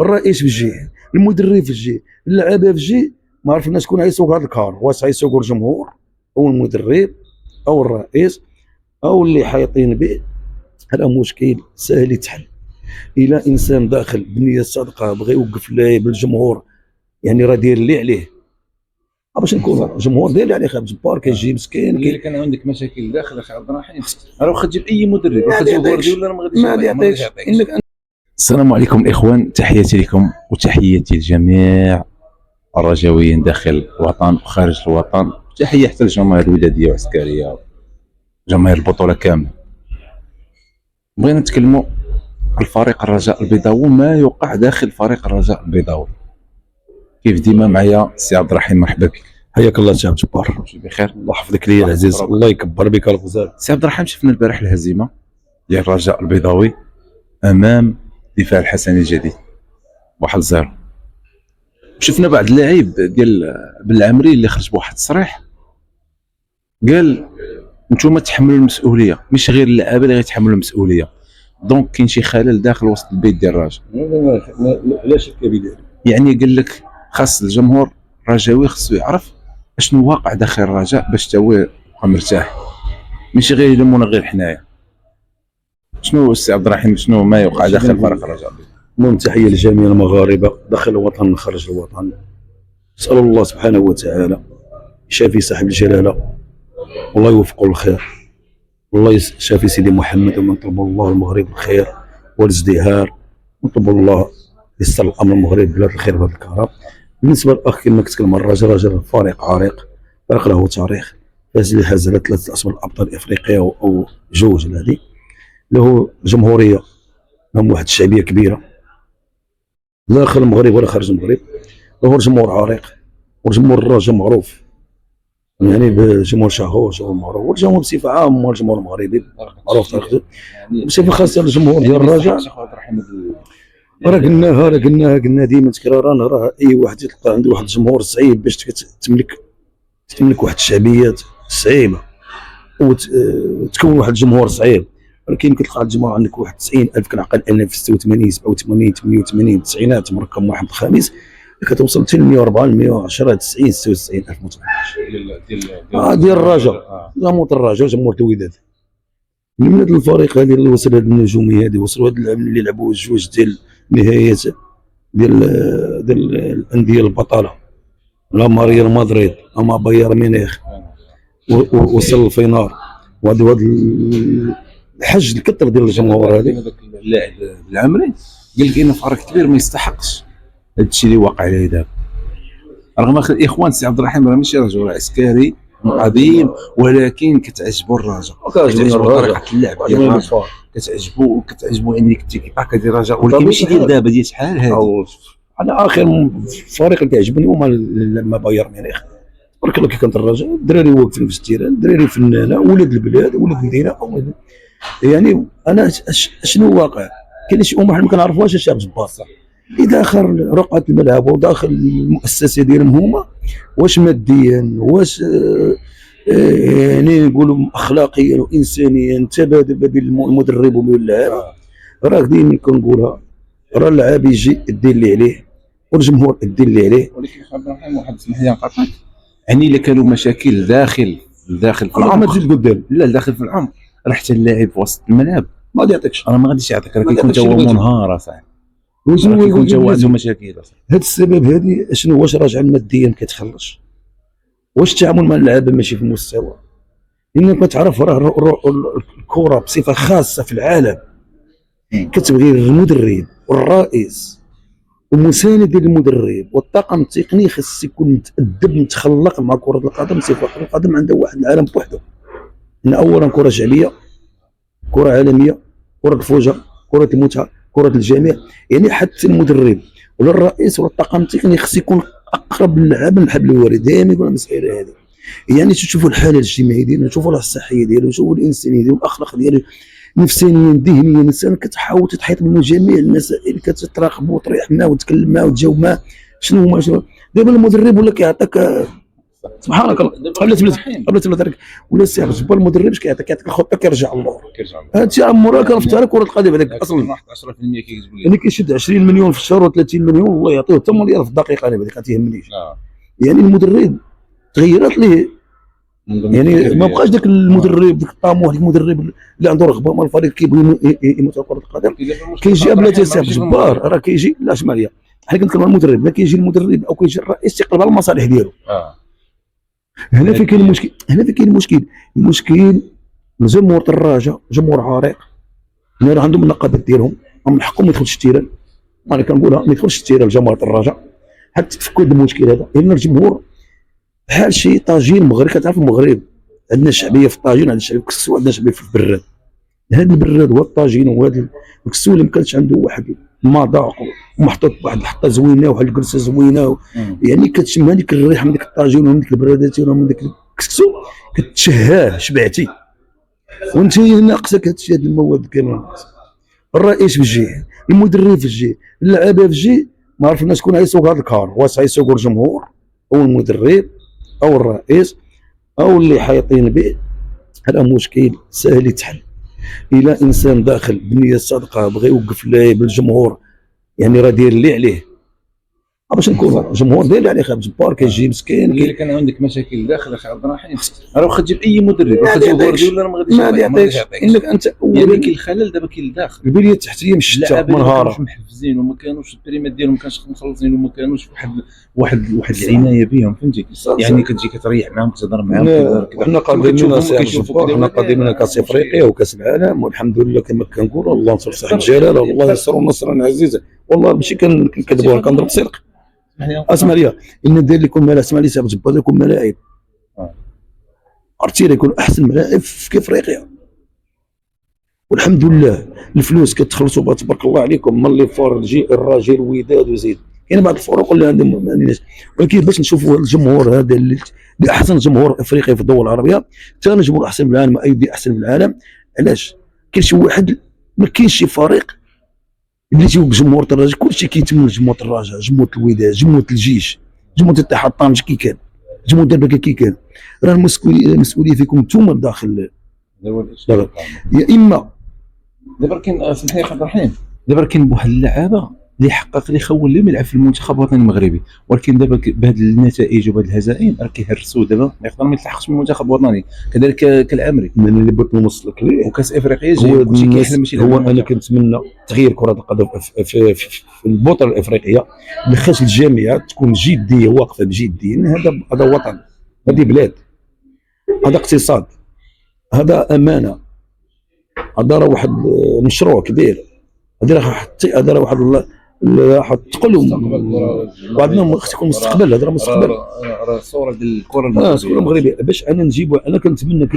الرئيس في الجهه، المدرب في الجهه، اللعابه في الجهه. ما عرفنا شكون غيسوق هذا الكار، واش غيسوق الجمهور او المدرب او الرئيس او اللي حايطين به. هذا مشكل سهل يتحل. الى انسان داخل بنيه صادقه بغى يوقف اللاعب الجمهور، يعني راه داير اللي عليه باش نكون الجمهور داير اللي عليه. خاب جبار كيجي مسكين الا كان عندك مشاكل داخل اخي عبد الرحيم، راه واخا تجيب اي مدرب، واخا تجيب جوارديولا راه ما غاديش يعطيك. السلام عليكم اخوان، تحياتي لكم وتحياتي لجميع الرجاويين داخل الوطن وخارج الوطن. تحيه حتى للجماهير الوداديه والعسكريه، جماهير البطوله كامله. بغينا نتكلموا على الفريق الرجاء البيضاوي وما يوقع داخل فريق الرجاء البيضاوي. كيف ديما معايا سي عبد الرحيم، مرحبا بك. حياك الله سي عبد الجبار، بخير. الله يحفظك لي العزيز، الله يكبر بك الغزال. سي عبد الرحيم، شفنا البارح الهزيمه ديال الرجاء البيضاوي امام دفاع الحسني الجديد 1-0. شفنا بعض اللاعب ديال بالعمري اللي خرج بواحد التصريح قال نتوما تحملوا المسؤوليه، مش غير اللعابه اللي غيتحملوا المسؤوليه. دونك كاين شي خلل داخل وسط البيت ديال الرجاء. لا شك بذلك. يعني قال لك خاص الجمهور الرجاوي خصو يعرف اشنو واقع داخل الرجاء باش تا هو يبقى مرتاح، ماشي غير يلمونا غير حنايا. شنو السي عبد الرحيم، شنو ما يوقع داخل فريق الرجاء؟ المهم تحيه لجميع المغاربه داخل الوطن وخارج الوطن. نسال الله سبحانه وتعالى يشافي صاحب الجلاله والله يوفقه للخير، والله يشافي سيدي محمد. ونطلب الله المغرب الخير والازدهار، ونطلب الله يسر الامر المغرب بلاد الخير بهذا الكرم. بالنسبه للاخ كما كتكلم الرجل فريق عريق، فريق له تاريخ، فاز اللي حاز على 3 اسماء الابطال افريقيا او جوج هذه، له جمهوريه، لهم واحد الشعبيه كبيره داخل المغرب ولا خارج المغرب. له جمهور عريق، وجمهور الرجاء معروف، يعني بجمهور شهور جمهور معروف، والجمهور بصفه عامه الجمهور المغربي معروف تاريخه بصفه خاصه. الجمهور ديال الرجاء راه قلنا ديما تكرارا، راه اي واحد يلقى عنده واحد الجمهور صعيب باش تملك واحد الشعبيات صعيبه وتكون واحد الجمهور صعيب. ولكن كتلقى الجمهور عندك واحد 90,000، كنعقل ان في 86 87 88 التسعينات مركب واحد الخامس كتوصل حتى ل 104 110 90 96,000 متفرج ديال الرجاء. جمهور الرجاء وجمهور الوداد من هذا الفريق هذه اللي وصل هذه النجوميه هذه، وصلوا هذا العام اللي لعبوا جوج ديال نهايات ديال الانديه البطاله، لا ريال مدريد اما بايرن ميونخ، وصل الفينال. وهذا الحج الكثر ديال الجمهور هذه. هذاك اللاعب العمري قال لك ان فريق كبير ما يستحقش هذا الشيء اللي واقع عليه دابا، رغم الاخوان سي عبد الرحيم راه ماشي رجل عسكري قديم، ولكن كتعجبو الرجاء، كتعجبو طريقه اللعب ديال الرجاء، كتعجبو يعني ديك التيكي ديال الرجاء، ولكن ماشي ديال دابا، ديال شحال هذه. انا اخر فريق اللي كيعجبني هما لما بايرن ميونخ، تبارك الله كي كانت الرجاء الدراري واقفين في الستيران، الدراري فنانه، ولاد البلاد ولاد المدينه. يعني انا شنو واقع؟ كاين شي امور حنا ما كنعرفوهاش الشعب جبار صح. اللي داخل رقعه الملعب وداخل المؤسسه ديالهم هما واش ماديا واش يعني نقولوا اخلاقيا وانسانيا تبادل بين المدرب وبين اللاعب. راه ديما كنقولها، راه اللاعب يجي يدير اللي عليه والجمهور يدير اللي عليه. ولكن عبد الرحيم واحد اسمح لي نقاطعك، يعني الا كانوا مشاكل داخل في العمق ما تزيد قدام، لا داخل في العمق، راه حتى اللاعب في وسط الملعب ما يعطيكش، انا ما غاديش يعطيك، راه كيكون تا هو منهار صاحبي، وشنو كيكون تا هو عنده مشاكل. هذا السبب هذه شنو؟ واش راجع ماديا ما كيتخلصش، واش التعامل مع اللعابه ماشي في المستوى. لانك تعرف راه الكره بصفه خاصه في العالم كتبغي المدرب والرئيس ومساند ديال المدرب والطاقم التقني خاص يكون متادب متخلق مع كره القدم. صفه كره القدم عندها واحد العالم بوحده، ان اولا كره شعبيه، كره عالميه، كره الفوجه، كره المتعه، كره الجميع. يعني حتى المدرب ولا الرئيس ولا الطاقم التقني خص يكون اقرب للعابه من حبل الوريد. دائما يقول المساله هذه، يعني تشوفوا الحاله الاجتماعيه ديالو، تشوفوا الصحيه ديالو، تشوفوا الانسانيه ديالو، الاخلاق ديالو، نفسانيا ذهنيا انسان كتحاول تحيط منه جميع المسائل، كتراقبه وتريح معاه وتكلم معاه وتجاوب معاه. شنو هما دابا المدرب ولا كيعطيك سبحانك الله. قبل ذلك ولا السي عبد الجبار المدرب اش كيعطيك الخطه كيرجع اللور. هادشي راه موراك كنفتح كره القدم هذاك اصلا 10% كيكتب لي يعني كيشد 20 مليون في الشهر و30 مليون والله يعطيه حتى مليار في الدقيقه. انا هذاك ما تيهمنيش. يعني المدرب تغيرت ليه، يعني ما بقاش ذاك المدرب ذاك الطموح، ذاك المدرب اللي عنده رغبه مع الفريق كيبغي يموت على كره القدم. كيجي بلاتي السي عبد الجبار راه كيجي لا اسمع ليا، حنا كنتكلموا على المدرب، لا كيجي المدرب او كيجي الرئيس تيقلب على المصالح ديالو. هنا فين كاين المشكل، هنا فين كاين المشكل جمهور الدراجه جمهور عريق، اللي راه عندهم النقابات ديالهم، من حقهم ما يدخلش التيران. انا كنقولها ما يدخلش التيران لجمهور الدراجه حتى تفكوا هذا المشكل هذا. لان الجمهور بحال شي طاجين مغربي، كتعرف المغرب عندنا شعبيه في الطاجين، عندنا شعبيه في الكسو، عندنا شعبيه في البراد. هذا البراد هو الطاجين وهذا الكسو اللي ما كانش عنده واحد المذاق ومحطوط بواحد الحطه زوينه وواحد الجلسه زوينه، يعني كتشم هذيك الريحه من ديك الطاجين ومن ديك البرادات ومن ديك الكسكسو كتشهاه شبعتي. وانت ناقصك هذا المواد كامل. الرئيس في الجهه، المدرب في الجهه، اللعابه في الجهه، ما عرفناش شكون غيسوق هذا الكار، واش غيسوق الجمهور او المدرب او الرئيس او اللي حايطين به. هذا مشكل سهل يتحل. الى انسان داخل بنيه صادقه بغى يوقف بالجمهور، يعني راه داير اللي عليه باش نكون الجمهور داير اللي عليه. خا جبار كيجي مسكين الا كان عندك مشاكل داخل اخي عبد الرحيم راه واخا تجيب اي مدرب، واخا تجيب غوارديولا راه ما غاديش يعطيكش. انك انت يعني كاين الخلل دابا كاين الداخل. البنيه التحتيه مش شتا منهاره، ما كانوش محفزين وما كانوش البريمات ديالهم ما كانش مخلصين وما كانوش واحد العنايه بهم، فهمتي؟ يعني كتجي كتريح معاهم كتهضر معاهم. حنا قادمين كاس افريقيا وكاس العالم والحمد لله كما كنقولوا الله ينصر صاحب الجلاله والله ينصر نصرا عزيزا. والله ماشي كنكذبوا كنضرب صدق. اسمع لي ان داير لكم ملاعب، اسمع لي سي عبد الجبار لكم ملاعب عرفتي يكون احسن ملاعب في افريقيا والحمد لله. الفلوس كتخلصوا تبارك الله عليكم، ملي فرجي الراجل وداد وزيد. كاين بعض الفروق اللي عندهم ما عندناش، ولكن باش نشوفوا الجمهور هذا اللي احسن جمهور افريقي في الدول العربيه، ثاني جمهور احسن في العالم، ايدي احسن في العالم. علاش؟ كاين شي واحد، ما كاينش شي فريق اللي تيوقف جمهور الدراجه كلشي كيتم جمهور الدراجه، جمهور الوداد، جمهور الجيش، جمهور الاتحاد الطنجة كي كان، جمهور دابا كي كان. راه المسؤوليه فيكم انتم داخل دابا. يا اما دابا كاين في الحقيقه عبد الرحيم، دابا كاين بواحد اللعابه اللي حقق اللي خول لهم يلعب في المنتخب الوطني المغربي، ولكن دابا بهذه النتائج وبهذه الهزائم راه كيهرسوا دابا ما يقدر ما يتلحقش بالمنتخب الوطني. كذلك كالعمري من اللي بغيت نوصلك ليه وكاس افريقيا جاي كلشي كيحلم ماشي. هو انا كنتمنى تغيير كره القدم في البطوله الافريقيه اللي خاص الجامعه تكون جديه واقفه بجديه. هذا وطن، هذه بلاد، هذا اقتصاد، هذا امانه، هذا راه واحد مشروع كبير، هذا راه واحد تقول لهم بعضنا خص يكون مستقبل. هذا راه مستقبل، راه الصوره ديال الكره المغربيه باش انا نجيبوا. انا كنتمنى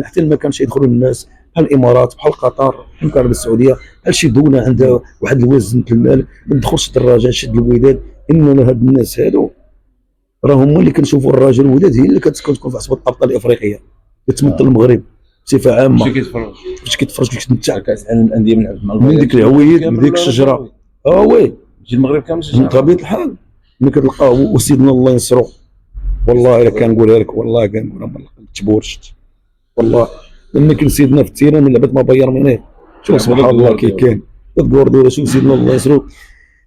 حتى ما كانش يدخلوا الناس بحال الامارات بحال قطر بحال المملكه السعوديه بحال شي دوله عندها واحد الوزن المال ما تدخلش الدراجه شد الوداد. انما هاد الناس هادو راه هما اللي كنشوفوا الراجل الوداد هي اللي كتكون في حسب الابطال الافريقيه كتمثل المغرب بصفه عامه. فاش كيتفرج كيستمتع كاس العالم الانديه من ديك العويد من ديك الشجره. وي يجي المغرب كامل بطبيعه الحال ملي كتلقاه وسيدنا الله ينصرو. والله الا كنقولها لك، والله كنقولها ما تبورشت والله. لما كان سيدنا في التيران لعبت ما باير منيه. شوف سبحان الله كي كان الكوردولا. شوف سيدنا الله ينصرو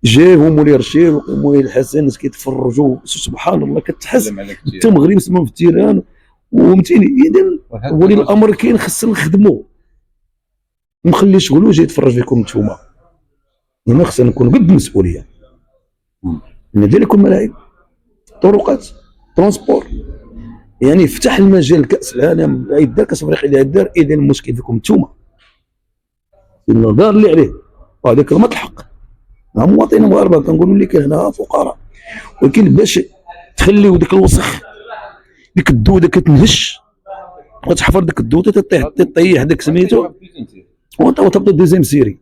جاهم مولي رشيد ومولي الحسن الناس كيتفرجوا سبحان الله كتحس انت مغرب اسمهم في التيران ومتيني. اذا ولي الامر كاين خصنا نخدموا نخلي شغلو جاي يتفرج فيكم نتوما. هنا خصنا نكون قد المسؤوليه. ندير لكم ملاعب، طرقات، ترونسبور، يعني فتح المجال كاس العالم يدار كاس افريقيا اللي يدار. اذا المشكل فيكم نتوما النظار اللي عليه وهذاك ما تلحق مع مواطنين مغاربه. كنقولوا لك هنا فقراء، ولكن باش تخليو ديك الوسخ ديك الدوده كتنهش وتحفر ديك الدوده تطيح داك سميتو وتبدا دوزيام سيري.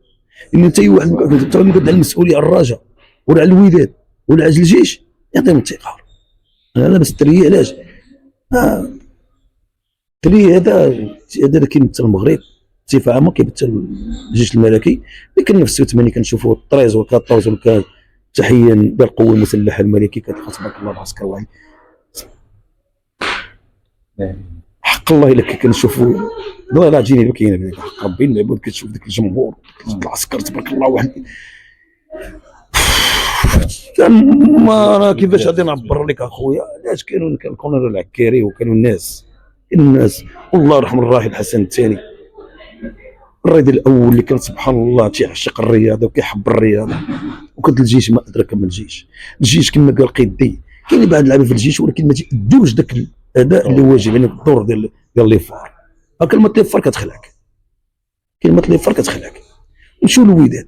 ان انت اي واحد كتعود على المسؤوليه على الرجاء ولا على الوداد ولا على الجيش يعطيهم الثقه. انا بس التريه علاش؟ التريه هذا اللي كيمثل المغرب بصفه عامه كيمثل الجيش الملكي. لكن نفس 80 كنشوفوا 13 و 14 وكان تحيا بالقوه المسلحه الملكي كتبارك الله العسكر واحد حق الله الا كنشوفوا والله لا تجيني بكينا حق ربي المعبود. كتشوف داك الجمهور العسكر تبارك الله واحد ما راه كيفاش غادي نعبر لك اخويا. علاش كانوا الكولونيل العكاري وكانوا الناس والله يرحم الراحل حسن الثاني الرائد الاول اللي كان سبحان الله تيعشق الرياضه وكيحب الرياضه. وكنت الجيش ما ادرك من الجيش كما قال قيدي. كاين بعض اللعابه في الجيش ولكن ما تيأدوش ذاك الاداء اللي واجب يعني الدور ديال لي فار. كلمه لي فار كتخلعك، كلمه لي فار كتخلعك. نمشيو للوداد.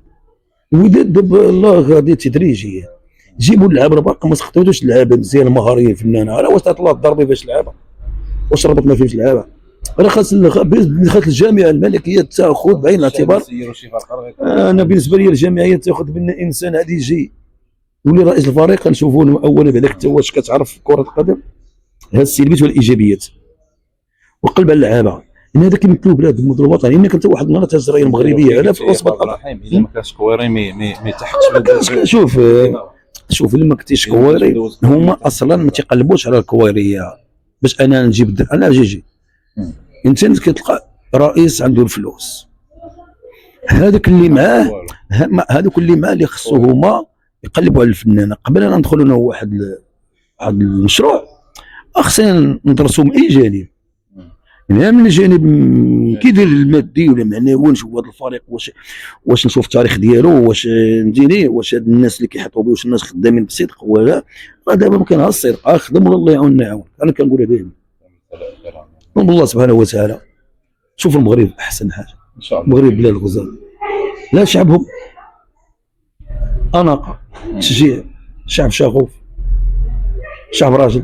الوداد دابا الله غادي تدريجيا جيبوا اللعابه باقي ما سخطوش اللعابه مزيان مهاريين فنانه. راه واش طلعت الضربه باش لعابه واش ربط ما فيهش لعابه. راه خاص الجامعه الملكيه تاخذ بعين الاعتبار. انا بالنسبه لي الجامعيه تاخذ بان انسان غادي يجي يولي رئيس الفريق نشوفوه اولا بعداك انت واش كتعرف كره القدم هذه السلبيات والايجابيات وقلب على اللعابه ان هذا كيمثلوا بلاد المدن الوطني. انك انت واحد النهار تهز المغربيه على في الوسط اذا ما كانش كويري ما يتحقش. شوف لما كنتيش كويري هما اصلا ما تيقلبوش على الكويريه باش انا نجيب انا جي انت كتلقى رئيس عنده الفلوس هذاك اللي معاه هذوك اللي معاه اللي خصو هما يقلبوا على الفنانه. قبل ان ندخلوا انا واحد المشروع خصنا ندرسوا من اي جانب يعني من الجانب كيدير المادي ولا معنوي. نشوف هذا الفريق واش نشوف التاريخ ديالو واش فهمتيني واش هاد الناس اللي كيحطوا به واش الناس خدامين بصدق ولا راه دابا ما كاين الصدق خدم ولا الله يعاوننا يعاون. انا كنقولها دائما الله سبحانه وتعالى. شوف المغرب احسن حاجه ان شاء الله. المغرب بلاد الغزال لا شعبهم اناقه تشجيع شعب شغوف شعب راجل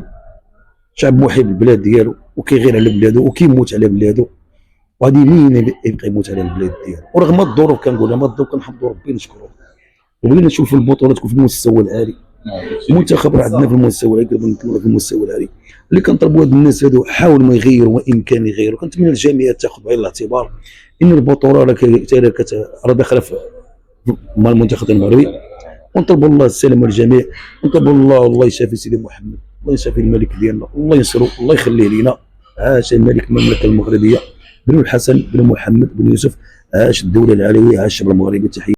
شعب محب البلاد ديالو وكيغير على بلادو وكيموت على بلادو وغادي مين يبقى يموت على البلاد ديالو. ورغم الظروف كنقولها ما الظروف كنحمدوا ربي نشكروه. وبغينا نشوفوا البطولات تكون في المستوى العالي. المنتخب راه عندنا في المستوى العالي في المستوى العالي اللي كنطلبوا هاد الناس هادو حاولوا ما يغيروا وان كان يغيروا. كنتمنى الجامعات تاخذ بعين الاعتبار ان البطوله راه داخله في مع المنتخب المغربي. ونطلبوا الله السلامه للجميع ونطلبوا الله يشافي سيدي محمد الله يشافي الملك ديالنا الله ينصرو الله يخليه لينا. عاش الملك المملكه المغربيه بن الحسن بن محمد بن يوسف. عاش الدوله العلويه عاش الشعب المغربي. تحيه.